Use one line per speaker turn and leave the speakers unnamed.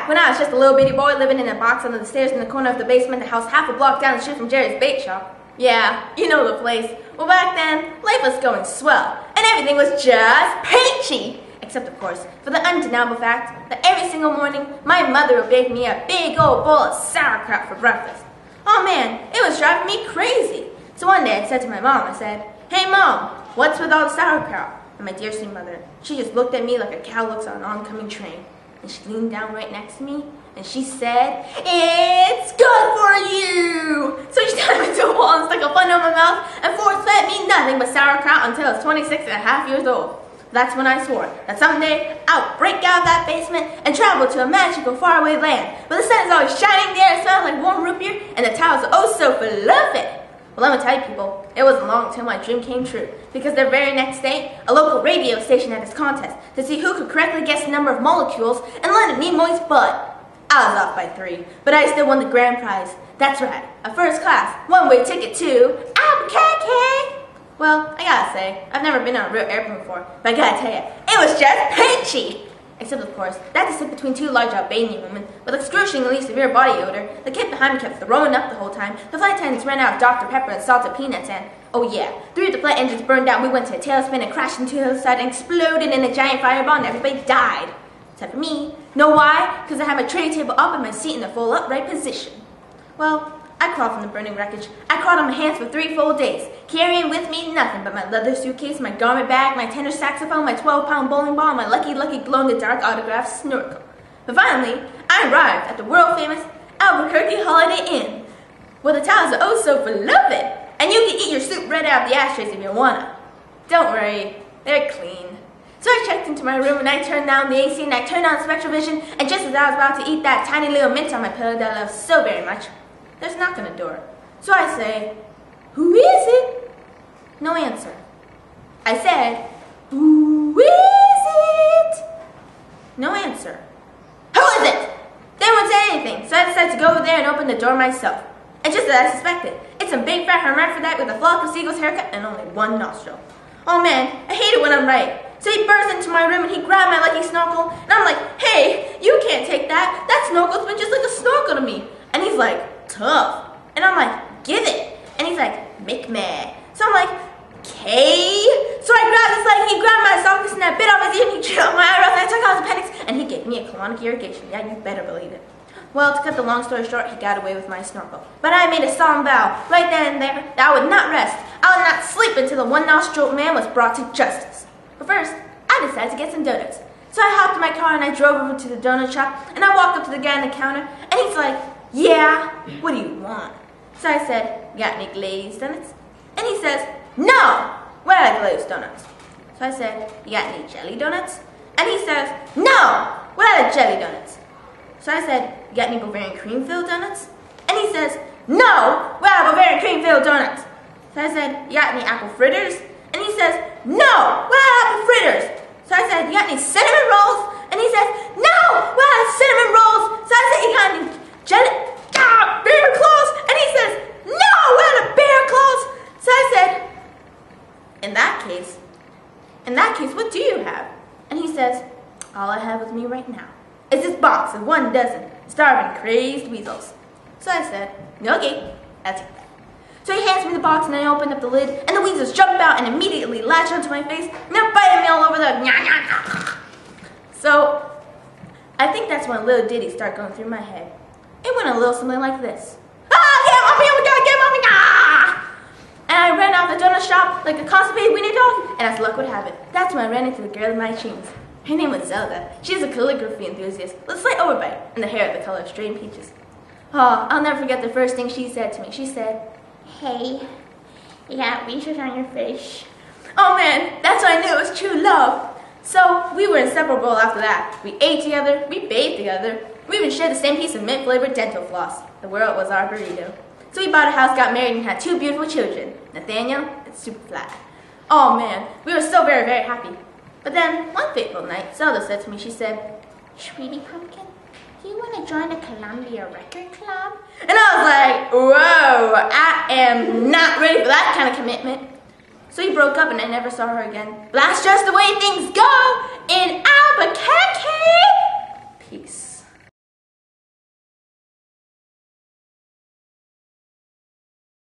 back when I was just a little bitty boy living in a box under the stairs in the corner of the basement of the house half a block down the street from Jerry's bait shop. Yeah, you know the place. Well, back then, life was going swell, and everything was just peachy. Except, of course, for the undeniable fact that every single morning, my mother would bake me a big old bowl of sauerkraut for breakfast. Oh man, it was driving me crazy. So one day I said to my mom, I said, "Hey Mom, what's with all the sauerkraut?" And my dear sweet mother, she just looked at me like a cow looks on an oncoming train. And she leaned down right next to me, and she said, "It's good for you!" So she tied me to a wall and stuck a bun in my mouth and force-fed me nothing but sauerkraut until I was 26 and a half years old. That's when I swore that someday I'll break out of that basement and travel to a magical faraway land where the sun is always shining, the air smells like warm root beer, and the towels are oh so beloved. Well, let me tell you people, it wasn't long until my dream came true, because the very next day, a local radio station had this contest to see who could correctly guess the number of molecules and land in me moist butt. I was off by 3, but I still won the grand prize. That's right, a first class, one-way ticket to Albuquerque. Well, I gotta say, I've never been on a real airplane before, but I gotta tell you, it was just peachy! Except, of course, that I had to sit between 2 large Albanian women with excruciatingly severe body odor. The kid behind me kept throwing up the whole time. The flight attendants ran out of Dr. Pepper and salted peanuts, and, oh yeah, 3 of the flight engines burned out. We went to a tailspin and crashed into the hillside and exploded in a giant fireball, and everybody died. Except for me. Know why? Because I had my tray table up and my seat in a full upright position. Well, I crawled from the burning wreckage. I crawled on my hands for 3 full days, carrying with me nothing but my leather suitcase, my garment bag, my tenor saxophone, my 12-pound bowling ball, and my lucky glow-in-the-dark autographed snorkel. But finally, I arrived at the world-famous Albuquerque Holiday Inn, where the towels are oh so beloved, and you can eat your soup right out of the ashtrays if you wanna. Don't worry, they're clean. So I checked into my room and I turned down the AC and I turned on SpectraVision, and just as I was about to eat that tiny little mint on my pillow that I love so very much, there's a knock on the door. So I say, "Who is it?" No answer. I said, "Who is it?" No answer. "Who is it?" They wouldn't say anything, so I decided to go over there and open the door myself. And just as I suspected, it's a big fat hermaphrodite with a flock of seagulls haircut and only 1 nostril. Oh man, I hate it when I'm right. So he burst into my room and he grabbed my lucky snorkel, and I'm like, "Hey, you can't take that. That snorkel's been just like a snorkel to me." And he's like, "Tough." And I'm like, "Give it." And he's like, "Make me." So I'm like, "K." So I grabbed his leg and he grabbed my esophagus and I bit off his ear and he chewed out my eyebrows and I took out his appendix and he gave me a colonic irrigation. Yeah, you better believe it. Well, to cut the long story short, he got away with my snorkel. But I made a solemn vow right then and there that I would not rest. I would not sleep until the 1-nostril man was brought to justice. But first, I decided to get some donuts. So I hopped in my car and I drove over to the donut shop and I walked up to the guy on the counter and he's like, "Yeah, what do you want?" So I said, "Got any glazed donuts?" And he says, "No, what are glazed donuts?" So I said, "You got any jelly donuts?" And he says, "No, what are jelly donuts?" So I said, "You got any Bavarian cream-filled donuts?" And he says, "No, what are Bavarian cream-filled donuts?" So I said, "You got any apple fritters?" And he says, "No, what are apple fritters?" So I said, "You got any cinnamon rolls?" And he says, "No, what are cinnamon rolls?" So I said, "You got any bear claws?" And he says, "No, what are bear claws?" So I said, in that case, what do you have?" And he says, "All I have with me right now is this box of 1 dozen starving, crazed weasels." So I said, "Okay, I'll take that." So he hands me the box and I open up the lid and the weasels jump out and immediately latch onto my face and they're biting me all over the So I think that's when little ditties start going through my head. It went a little something like this. "Ah, get mommy, oh my god, get mommy, ah!" And I ran out the donut shop like a constipated weenie dog, and as luck would have it, that's when I ran into the girl of my dreams. Her name was Zelda. She's a calligraphy enthusiast with a slight overbite and the hair the color of strained peaches. Oh, I'll never forget the first thing she said to me. She said, "Hey, you got weasels on your face." Oh man, that's when I knew it was true love. So we were inseparable after that. We ate together, we bathed together, we even shared the same piece of mint-flavored dental floss. The world was our burrito. So we bought a house, got married, and had 2 beautiful children, Nathaniel and Superfly. Oh man, we were so very, very happy. But then, one fateful night, Zelda said to me, she said, "Sweetie Pumpkin, do you want to join the Columbia Record Club?" And I was like, whoa, I am not ready for that kind of commitment. So we broke up and I never saw her again. But that's just the way things go in Albuquerque!